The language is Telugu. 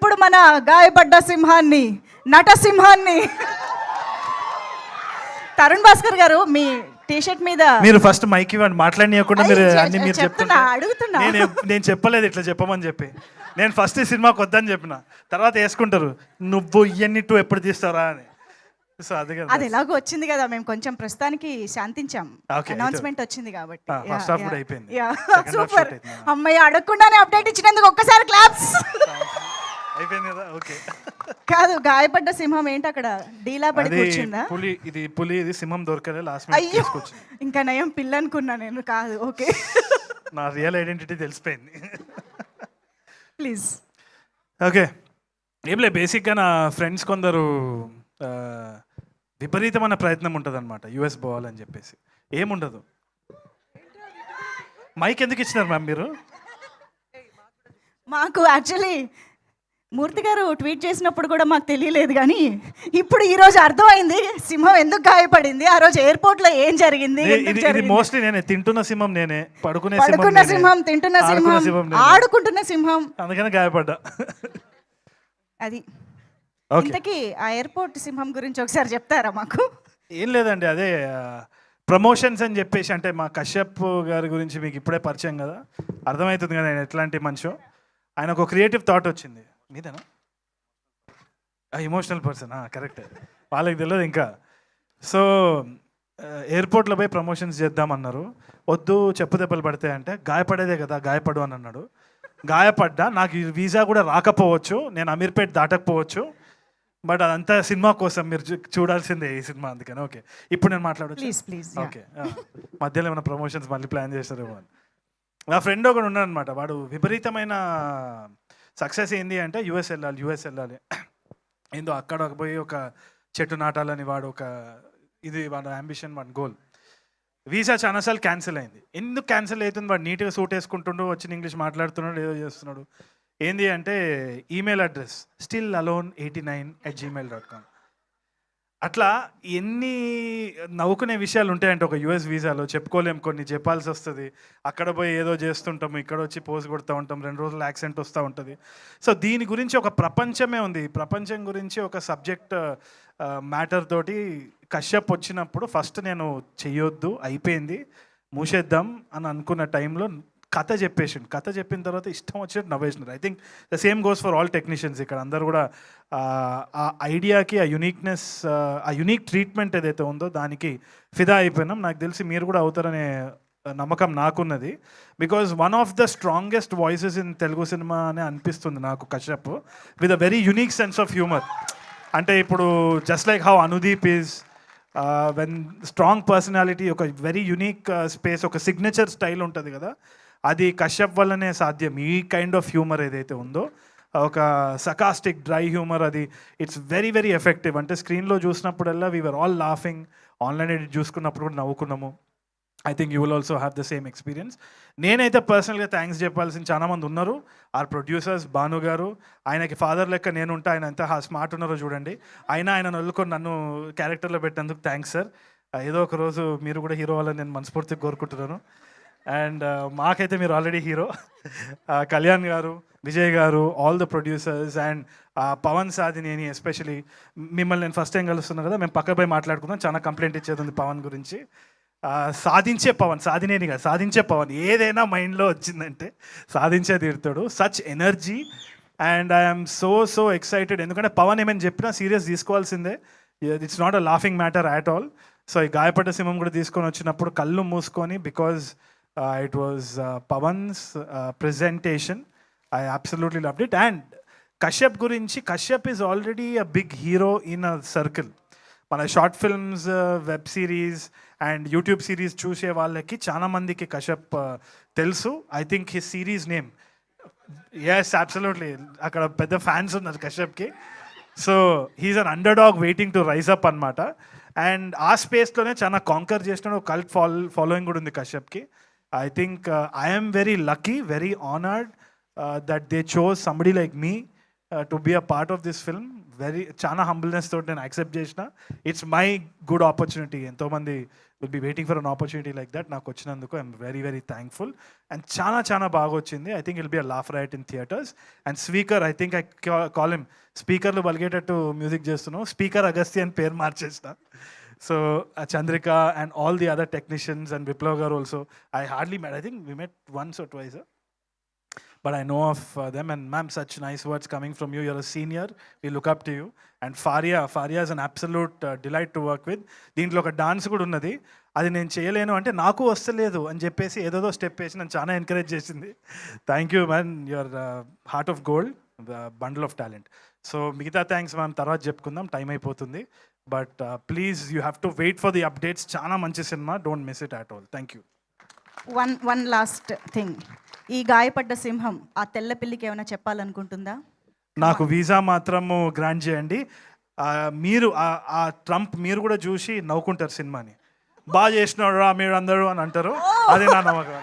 ఇప్పుడు మన గాయపడ్డ సింహాన్ని, నటసింహాన్ని తరుణ్ భాస్కర్ గారు మీ టీషర్ట్ మీద మీరు ఫస్ట్ మైక్ ఇవ్వండి, మాట్లాడనీయకుండా మీరు అన్ని మీరు చెప్తున్నా, అడుగుతున్నా. నేను చెప్పలేదు ఇట్లా చెప్పమని చెప్పి. నేను ఫస్ట్ ఈ సినిమాకి వద్దని చెప్పిన, తర్వాత వేసుకుంటారు నువ్వు ఇవన్నీ టూ ఎప్పుడు తీస్తారా అని. సో అది కదా, అది ఎలాగో వచ్చింది కదా, మేము కొంచెం ప్రస్తుతానికి శాంతించాం. Okay, అనౌన్స్మెంట్ వచ్చింది కాబట్టి. ఫస్ట్ హాఫ్ కూడా అయిపోయింది. సూపర్. అమ్మయ్య, అడగకుండానే అప్డేట్ ఇచ్చినందుకు ఒక్కసారి క్లాప్స్. అయిపోయింది కదా, ఓకే. కాదు, గాయపడ్డ సింహం ఏంటి అక్కడ డీలా పడి కూర్చుందా? పులి ఇది సింహం దొరకలే లాస్ట్ అయ్యో, ఇంకా నయం పిల్ల అనుకున్నా నేను. కాదు, ఓకే. నా రియల్ ఐడెంటిటీ తెలిసిపోయింది. ప్లీజ్. ఓకే, ఏం లేదు, బేసిక్గా నా ఫ్రెండ్స్ కొందరు విపరీతమైన ప్రయత్నం ఉంటుంది అనమాట యూఎస్ పోవాలని చెప్పేసి. ఏముండదు. మైక్ ఎందుకు ఇచ్చినారు మ్యామ్ మీరు? మాకు యాక్చువల్లీ మూర్తి గారు ట్వీట్ చేసినప్పుడు కూడా మాకు తెలియలేదు, కానీ ఇప్పుడు ఈ రోజు అర్థమైంది సింహం ఎందుకు గాయపడింది, ఆ రోజు ఎయిర్పోర్ట్ లో ఏం జరిగింది. ఇది మోస్ట్లీ నేనే తింటున్న సింహం, నేనే పడుకున్న సింహం, తింటున్న సింహం, ఆడుకుంటున్న సింహం, అందుకనే గాయపడ్డా. అది ఇంతకీ ఆ ఎయిర్పోర్ట్ సింహం గురించి ఒకసారి చెప్తారా మాకు? ఏం లేదండి, అదే ప్రమోషన్స్ అని చెప్పేసి, అంటే మా కశ్యప్ గారి గురించి మీకు ఇప్పుడే పరిచయం కదా, అర్థమవుతుంది కదా ఆయన ఎట్లాంటి మనిషో. ఆయనకు ఒక క్రియేటివ్ థాట్ వచ్చింది. మీదేనా? ఎమోషనల్ పర్సన్, కరెక్ట్, వాళ్ళకి తెలియదు ఇంకా. సో ఎయిర్పోర్ట్లో పోయి ప్రమోషన్స్ చేద్దామన్నారు. వద్దు, చెప్పు దెబ్బలు పడతాయి అంటే, గాయపడేదే కదా, గాయపడు అని అన్నాడు. గాయపడ్డా, నాకు ఈ వీసా కూడా రాకపోవచ్చు, నేను అమీర్పేట్ దాటకపోవచ్చు, బట్ అదంతా సినిమా కోసం, మీరు చూడాల్సిందే ఈ సినిమా, అందుకని. ఓకే, ఇప్పుడు నేను మాట్లాడచ్చు? ప్లీజ్. ఓకే, మధ్యలో ఏమైనా ప్రమోషన్స్ మళ్ళీ ప్లాన్ చేస్తారేమో అని. నా ఫ్రెండ్ ఒకడు ఉన్నాడు అనమాట, వాడు విపరీతమైన సక్సెస్ ఏంది అంటే యూఎస్ వెళ్ళాలి ఏందో అక్కడ పోయి ఒక చెట్టు నాటాలని వాడు ఒక ఇది వాడు అంబిషన్, వాడి గోల్. వీసా చాలాసార్లు క్యాన్సిల్ అయింది. ఎందుకు క్యాన్సిల్ అవుతుంది? వాడు నీట్గా సూట్ వేసుకుంటుండు, వచ్చిన ఇంగ్లీష్ మాట్లాడుతున్నాడు, ఏదో చేస్తున్నాడు. ఏంది అంటే ఈమెయిల్ అడ్రస్ stillalone89@gmail.com. అట్లా ఎన్ని నవ్వుకునే విషయాలు ఉంటాయంటే ఒక యూఎస్ వీసాలో, చెప్పుకోలేం, కొన్ని చెప్పాల్సి వస్తుంది. అక్కడ పోయి ఏదో చేస్తుంటాము, ఇక్కడ వచ్చి పోజ్ కొడుతూ ఉంటాం, 2 రోజులు యాక్సెంట్ వస్తూ ఉంటుంది. సో దీని గురించి ఒక ప్రపంచమే ఉంది. ప్రపంచం గురించి ఒక సబ్జెక్ట్ మ్యాటర్ తోటి కశ్యప్ వచ్చినప్పుడు ఫస్ట్ నేను చెయ్యొద్దు, అయిపోయింది, మూసేద్దాం అని అనుకున్న టైంలో కథ చెప్పేసిండు. కథ చెప్పిన తర్వాత ఇష్టం వచ్చినట్టు నవ్వేసినారు. I think the same goes for all technicians ఇక్కడ. అందరు కూడా ఆ ఐడియాకి, ఆ యూనిక్నెస్, ఆ యూనిక్ ట్రీట్మెంట్ ఏదైతే ఉందో దానికి ఫిదా అయిపోయినాం. నాకు తెలిసి మీరు కూడా అవుతారనే నమ్మకం నాకున్నది. Because one of the strongest voices in Telugu cinema అనే అనిపిస్తుంది నాకు Kashyap, with a very unique sense of humour. అంటే ఇప్పుడు just like how Anudeep is when strong personality, ఒక వెరీ యూనిక్ స్పేస్, ఒక సిగ్నేచర్ స్టైల్ ఉంటుంది కదా, అది కశ్యప్ వల్లనే సాధ్యం. ఈ కైండ్ ఆఫ్ హ్యూమర్ ఏదైతే ఉందో, ఒక సకాస్టిక్ డ్రై హ్యూమర్, అది ఇట్స్ వెరీ వెరీ ఎఫెక్టివ్. అంటే స్క్రీన్లో చూసినప్పుడల్లా we are all laughing, online edit చూసుకున్నప్పుడు కూడా నవ్వుకున్నాము. I think you will also have the same experience. నేనైతే పర్సనల్గా థ్యాంక్స్ చెప్పాల్సిన చాలామంది ఉన్నారు. ఆర్ ప్రొడ్యూసర్స్, భాను గారు, ఆయనకి ఫాదర్ లెక్క నేను ఉంటా, ఆయన ఎంత స్మార్ట్ ఉన్నారో చూడండి. ఆయన వదులుకొని నన్ను క్యారెక్టర్లో పెట్టినందుకు థ్యాంక్స్ సార్. ఏదో ఒక రోజు మీరు కూడా హీరో అవ్వాలని నేను మనస్ఫూర్తిగా కోరుకుంటున్నాను. అండ్ మాకైతే మీరు ఆల్రెడీ హీరో. కళ్యాణ్ గారు, విజయ్ గారు, all the producers, and Pavan Sadhineni especially. మిమ్మల్ని నేను ఫస్ట్ టైం కలుస్తున్నాను కదా, మేము పక్క పోయి మాట్లాడుకున్నాం, చాలా కంప్లైంట్ ఇచ్చేది ఉంది పవన్ గురించి. సాధించే పవన్, సాధినేని కాదు, సాధించే పవన్. ఏదైనా మైండ్లో వచ్చిందంటే సాధించే తీరుతాడు. Such energy, and I'm so excited. ఎందుకంటే పవన్ ఏమైనా చెప్పినా సీరియస్ తీసుకోవాల్సిందే. It's not a laughing matter at all. So ఈ గాయపడ్డ సింహం కూడా తీసుకొని వచ్చినప్పుడు కళ్ళు మూసుకొని, because it was Pawan's presentation. I absolutely loved it. And Kashyap gurinchi, Kashyap is already a big hero in a circle. మన short films, web series and YouTube series చూసే వాళ్ళకి చాలా మందికి కశ్యప్ తెలుసు. I think his series name, yes absolutely, అక్కడ పెద్ద ఫ్యాన్స్ ఉన్నారు కశ్యప్కి. So he's an underdog waiting to rise up అనమాట. అండ్ ఆ స్పేస్లోనే చాలా కాంకర్ చేసిన ఒక కల్ట్ ఫాలోయింగ్ కూడా ఉంది కశ్యప్కి. I think I am very lucky, very honored that they chose somebody like me to be a part of this film. చాలా హంబుల్నెస్ తోటి నేను యాక్సెప్ట్ చేసిన. It's my good opportunity. ఎంతోమంది will be waiting for an opportunity like that. నాకు వచ్చినందుకు I'm very very thankful. And చాలా బాగా వచ్చింది. I think I'll be a laugh riot in theatres. And speaker, I think I call him స్పీకర్లు బలిగేటట్టు మ్యూజిక్ చేస్తున్నాం. స్పీకర్ అగస్త్య అని పేరు మార్చేసిన. So Chandrika and all the other technicians and Viplav garu also I hardly met. I think we met once or twice. But I know of them, and ma'am, such nice words coming from you. You're a senior. We look up to you. And Faria is an absolute delight to work with. దీంట్లో ఒక డాన్స్ కూడా ఉన్నది. అది నేను చేయలేను అంటే నాకు వస్తలేదు అని చెప్పేసి ఏదో స్టెప్ వేసి నన్ను చాలా ఎంకరేజ్ చేసింది. Thank you man, your heart of gold, bundle of talent. So మిగతా థ్యాంక్స్ మనం తర్వాత చెప్పుకుందాం, టైం అయిపోతుంది. But please you have to wait for the updates. చాలా మంచి cinema, don't miss it at all. Thank you. One last thing, ఈ గాయపడ్డ సింహం ఆ తెల్ల పిల్లికి ఏమైనా చెప్పాలనుకుంటుందా? నాకు వీసా మాత్రము గ్రాంట్ చేయండి. మీరు ఆ ట్రంప్ మీరు కూడా చూసి నవ్వుకుంటారు సినిమాని. బాగా చేసినాడు రా మీరు అందరూ అని అంటారు. అదే నా నమ్మకం.